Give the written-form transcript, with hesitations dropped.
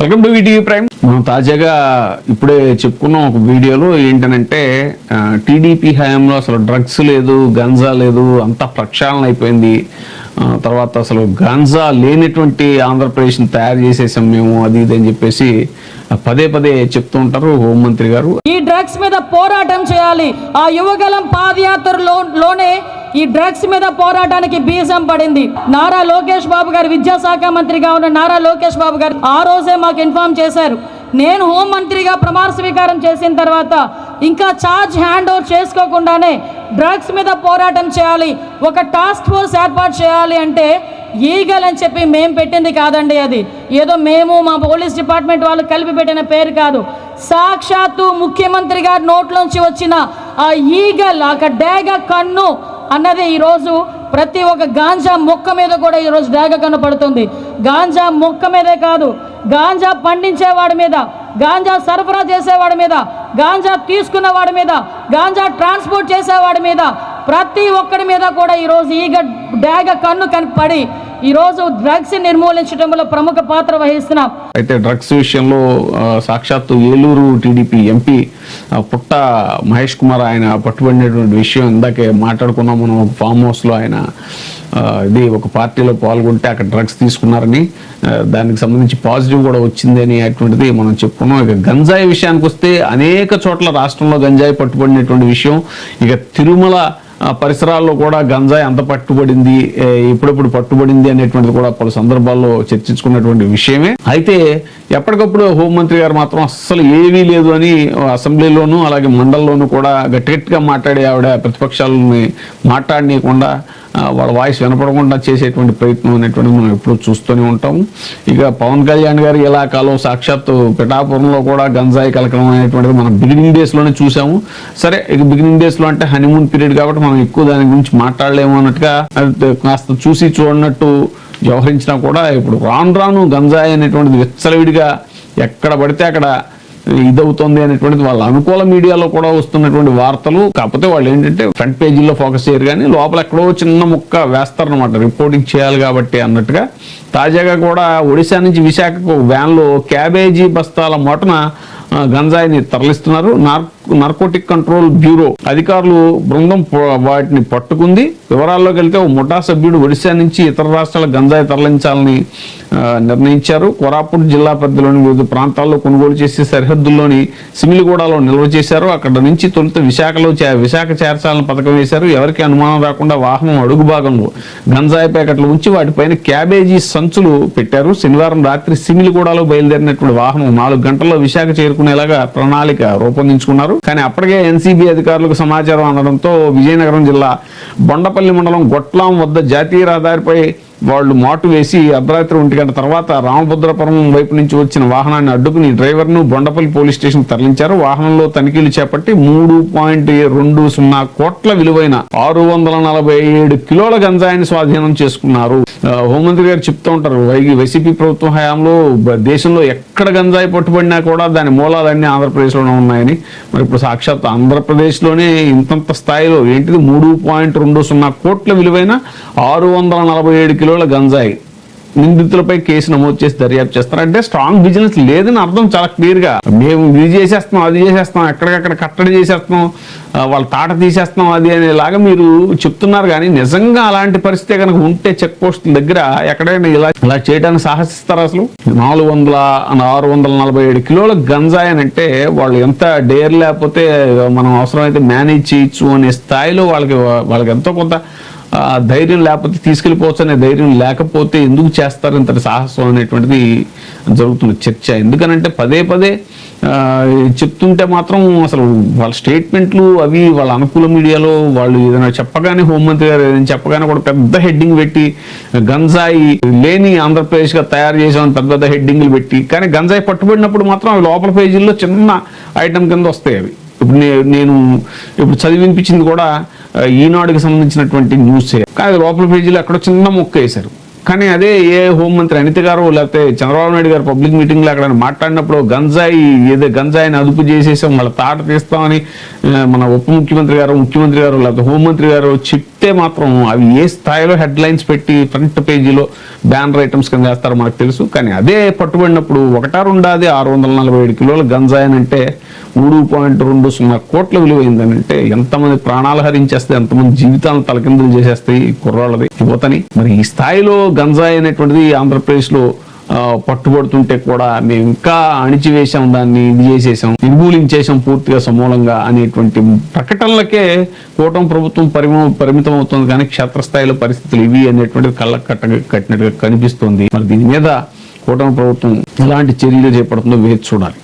Welcome to ETV prime. మనం తాజాగా ఇప్పుడే చెప్పుకున్నాం ఒక వీడియోలో ఏంటనంటే టీడీపీ హయాంలో అసలు డ్రగ్స్ లేదు, గంజా లేదు, అంతా ప్రక్షాళన అయిపోయింది. తర్వాత అసలు గంజా లేనటువంటి ఆంధ్రప్రదేశ్ని తయారు చేసేసాం మేము, అది ఇది అని చెప్పేసి పదే పదే చెప్తూ ఉంటారు హోంమంత్రి గారు. ఈ డ్రగ్స్ మీద పోరాటం చేయాలి. ఆ యువగలం పాదయాత్రలోనే ఈ డ్రగ్స్ మీద పోరాటానికి బీజం పడింది. నారా లోకేష్ బాబు గారు, విద్యాశాఖ మంత్రిగా ఉన్న నారా లోకేష్ బాబు గారు ఆ రోజే మాకు ఇన్ఫార్మ్ చేశారు. నేను హోంమంత్రిగా ప్రమాణ స్వీకారం చేసిన తర్వాత ఇంకా ఛార్జ్ హ్యాండ్ ఓవర్ చేసుకోకుండానే డ్రగ్స్ మీద పోరాటం చేయాలి, ఒక టాస్క్ ఫోర్స్ ఏర్పాటు చేయాలి అంటే ఈగల్ అని చెప్పి మేము పెట్టింది కాదండి. అది ఏదో మేము మా పోలీస్ డిపార్ట్మెంట్ వాళ్ళు కలిపి పెట్టిన పేరు కాదు. సాక్షాత్తు ముఖ్యమంత్రి గారి నోట్లోంచి వచ్చిన ఆ ఈగల్, ఆ డేగ కన్ను అన్నది ఈరోజు ప్రతి ఒక్క గాంజా మొక్క మీద కూడా ఈరోజు డేగ కన్ను పడుతుంది. గాంజా మొక్క మీదే కాదు, గాంజా పండించేవాడి మీద, గాంజా సరఫరా చేసేవాడి మీద, గాంజా తీసుకున్నవాడి మీద, గాంజా ట్రాన్స్పోర్ట్ చేసేవాడి మీద, ప్రతి ఒక్కడి మీద కూడా ఈరోజు ఈగ డేగ కన్ను కనపడి ఈరోజు డ్రగ్స్ నిర్మూలించడంలో ప్రముఖ పాత్ర వహిస్తున్నాం. అయితే డ్రగ్స్ విషయంలో సాక్షాత్తు ఏలూరు టీడీపీ ఎంపీ పుట్ట మహేష్ కుమార్ ఆయన పట్టుబడినటువంటి విషయం ఇందాకే మాట్లాడుకున్నాం మనం. ఫామ్ హౌస్లో ఆయన ఇది ఒక పార్టీలో పాల్గొంటే అక్కడ డ్రగ్స్ తీసుకున్నారని, దానికి సంబంధించి పాజిటివ్ కూడా వచ్చింది అని అటువంటిది మనం చెప్పుకున్నాం. ఇక గంజాయి విషయానికి వస్తే అనేక చోట్ల రాష్ట్రంలో గంజాయి పట్టుబడినటువంటి విషయం, ఇక తిరుమల పరిసరాల్లో కూడా గంజాయి అంత పట్టుబడింది, ఇప్పుడప్పుడు పట్టుబడింది అనేటువంటిది కూడా పలు సందర్భాల్లో చర్చించుకున్నటువంటి విషయమే. అయితే ఎప్పటికప్పుడు హోంమంత్రి గారు మాత్రం అస్సలు ఏమీ లేదు అని అసెంబ్లీలోనూ అలాగే మండలిలోనూ కూడా గట్టిగా మాట్లాడే ఆవిడ ప్రతిపక్షాలని మాట్లాడనీయకుండా వాళ్ళ వాయిస్ వినపడకుండా చేసేటువంటి ప్రయత్నం అనేటువంటిది మనం ఎప్పుడూ చూస్తూనే ఉంటాము. ఇక పవన్ కళ్యాణ్ గారి ఇలాకాలో సాక్షాత్తు పిఠాపురంలో కూడా గంజాయి కలకలం అనేటువంటిది మనం బిగినింగ్ డేస్లోనే చూసాము. సరే, ఇక బిగినింగ్ డేస్లో అంటే హనీమూన్ పీరియడ్ కాబట్టి మనం ఎక్కువ దాని గురించి మాట్లాడలేము అన్నట్టుగా కాస్త చూసి చూడనట్టు వ్యవహరించినా కూడా ఇప్పుడు రాను గంజాయి అనేటువంటిది విచ్చలవిడిగా ఎక్కడ పడితే అక్కడ ఇదవుతుంది అనేటువంటిది వాళ్ళ అనుకూల మీడియాలో కూడా వస్తున్నటువంటి వార్తలు. కాకపోతే వాళ్ళు ఏంటంటే ఫ్రంట్ పేజీలో ఫోకస్ చేయరు కానీ లోపల ఎక్కడో చిన్న ముక్క వేస్తారనమాట, రిపోర్టింగ్ చేయాలి కాబట్టి అన్నట్టుగా. తాజాగా కూడా ఒడిశా నుంచి విశాఖకు వ్యాన్లో క్యాబేజీ బస్తాల మోటన గంజాయిని తరలిస్తున్నారు. నార్కోటిక్ కంట్రోల్ బ్యూరో అధికారులు బృందం వాటిని పట్టుకుంది. వివరాల్లోకి వెళ్తే ఓ ముఠా సభ్యుడు ఒడిశా నుంచి ఇతర రాష్ట్రాల గంజాయి తరలించాలని నిర్ణయించారు. కోరాపుట్ జిల్లా పరిధిలోని వివిధ ప్రాంతాల్లో కొనుగోలు చేసి సరిహద్దుల్లోని సిమిలిగూడలో నిల్వ చేశారు. అక్కడ నుంచి తొలుత విశాఖ చేర్చాలని పథకం వేశారు. ఎవరికి అనుమానం రాకుండా వాహనం అడుగు భాగంలో గంజాయి ప్యాకెట్లు ఉంచి వాటిపైన క్యాబేజీ సంచులు పెట్టారు. శనివారం రాత్రి సిమిలిగూడలో బయలుదేరినటువంటి వాహనం 4 గంటల్లో విశాఖ చేరుకునేలాగా ప్రణాళిక రూపొందించుకున్నారు. కానీ అప్పటికే ఎన్సీబీ అధికారులకు సమాచారం అందడంతో విజయనగరం జిల్లా బొండపల్లి మండలం గొట్లాం వద్ద జాతీయ రహదారిపై వాళ్ళు మాటు వేసి అర్ధరాత్రి 1 గంట తర్వాత రామభద్రపురం వైపు నుంచి వచ్చిన వాహనాన్ని అడ్డుకుని డ్రైవర్ను బొండపల్లి పోలీస్ స్టేషన్ తరలించారు. వాహనంలో తనిఖీలు చేపట్టి 3.20 కోట్ల విలువైన 647 కిలోల గంజాయిని స్వాధీనం చేసుకున్నారు. హోంమంత్రి గారు చెప్తూ ఉంటారు, వైసీపీ ప్రభుత్వం హయాంలో దేశంలో ఎక్కడ గంజాయి పట్టుబడినా కూడా దాని మూలాలన్నీ ఆంధ్రప్రదేశ్లోనే ఉన్నాయని. మరి ఇప్పుడు సాక్షాత్ ఆంధ్రప్రదేశ్లోనే ఇంతంత స్థాయిలో ఏంటిది 3.20 కోట్ల విలువైన 647 కిలోల గంజాయి, నిందితులపై కేసు నమోదు చేసి దర్యాప్తు చేస్తారు. అంటే స్ట్రాంగ్ బిజినెస్ లేదని అర్థం చాలా క్లియర్ గా. మేము ఇది చేసేస్తున్నాం, అది చేసేస్తున్నాం, ఎక్కడికక్కడ కట్టడి చేసేస్తున్నాం, వాళ్ళ తాట తీసేస్తున్నాం అది అనేలాగా మీరు చెప్తున్నారు. కానీ నిజంగా అలాంటి పరిస్థితి కనుక ఉంటే చెక్ పోస్టుల దగ్గర ఎక్కడైనా ఇలా చేయడానికి సాహసిస్తారు? అసలు 647 కిలోల గంజాయి అని అంటే వాళ్ళు ఎంత డేర్ లేకపోతే మనం అవసరమైతే మేనేజ్ చేయొచ్చు అనే స్థాయిలో వాళ్ళకి ఎంతో కొంత ధైర్యం లేకపోతే తీసుకెళ్ళిపోవచ్చు అనే ధైర్యం లేకపోతే ఎందుకు చేస్తారు ఇంతటి సాహసం అనేటువంటిది జరుగుతున్న చర్చ. ఎందుకనంటే పదే చెప్తుంటే మాత్రం అసలు వాళ్ళ స్టేట్మెంట్లు అవి వాళ్ళ అనుకూల మీడియాలో వాళ్ళు ఏదైనా చెప్పగానే, హోంమంత్రి గారు ఏదైనా చెప్పగానే కూడా పెద్ద హెడ్డింగ్ పెట్టి గంజాయి లేని ఆంధ్రప్రదేశ్గా తయారు చేసామని పెద్ద హెడ్డింగ్లు పెట్టి, కానీ గంజాయి పట్టుబడినప్పుడు మాత్రం అవి లోపల పేజీల్లో చిన్న ఐటమ్ కింద వస్తాయి. అవి నేను చదివి వినిపించింది కూడా ఈనాడుకి సంబంధించినటువంటి న్యూసే, కానీ లోపల పేజీలో ఎక్కడో చిన్న మొక్క వేశారు. కానీ అదే ఏ హోంమంత్రి అనిత గారు లేకపోతే చంద్రబాబు నాయుడు గారు పబ్లిక్ మీటింగ్లో అక్కడ మాట్లాడినప్పుడు గంజాయిని అదుపు చేసేసాం వాళ్ళ తాట తీస్తామని మన ఉప ముఖ్యమంత్రి గారు లేకపోతే హోంమంత్రి గారు చెప్తే మాత్రం అవి ఏ స్థాయిలో హెడ్ లైన్స్ పెట్టి ఫ్రంట్ పేజీలో బ్యానర్ ఐటమ్స్ కింద వేస్తారో మనకు తెలుసు. కానీ అదే పట్టుబడినప్పుడు 647 కిలోల గంజాయిని అంటే 3.20 కోట్ల విలువైందని అంటే ఎంతమంది ప్రాణాలు హరించేస్తే ఎంతమంది జీవితాలను తలకిందులు చేసేస్తాయి కుర్రాళ్ళది యువతని. మరి ఈ స్థాయిలో గంజాయి అనేటువంటిది ఆంధ్రప్రదేశ్లో పట్టుబడుతుంటే కూడా మేము ఇంకా అణిచివేశాం, దాన్ని ఇది చేసేసాం, నిర్మూలించేసాం పూర్తిగా సమూలంగా అనేటువంటి ప్రకటనలకే కూటమి ప్రభుత్వం పరిమితం అవుతుంది. కానీ క్షేత్రస్థాయిలో పరిస్థితులు ఇవి అనేటువంటిది కళ్ళకు కట్టినట్టుగా కనిపిస్తుంది. మరి దీని మీద కూటమి ప్రభుత్వం ఎలాంటి చర్యలు చేపడుతుందో వేచి చూడాలి.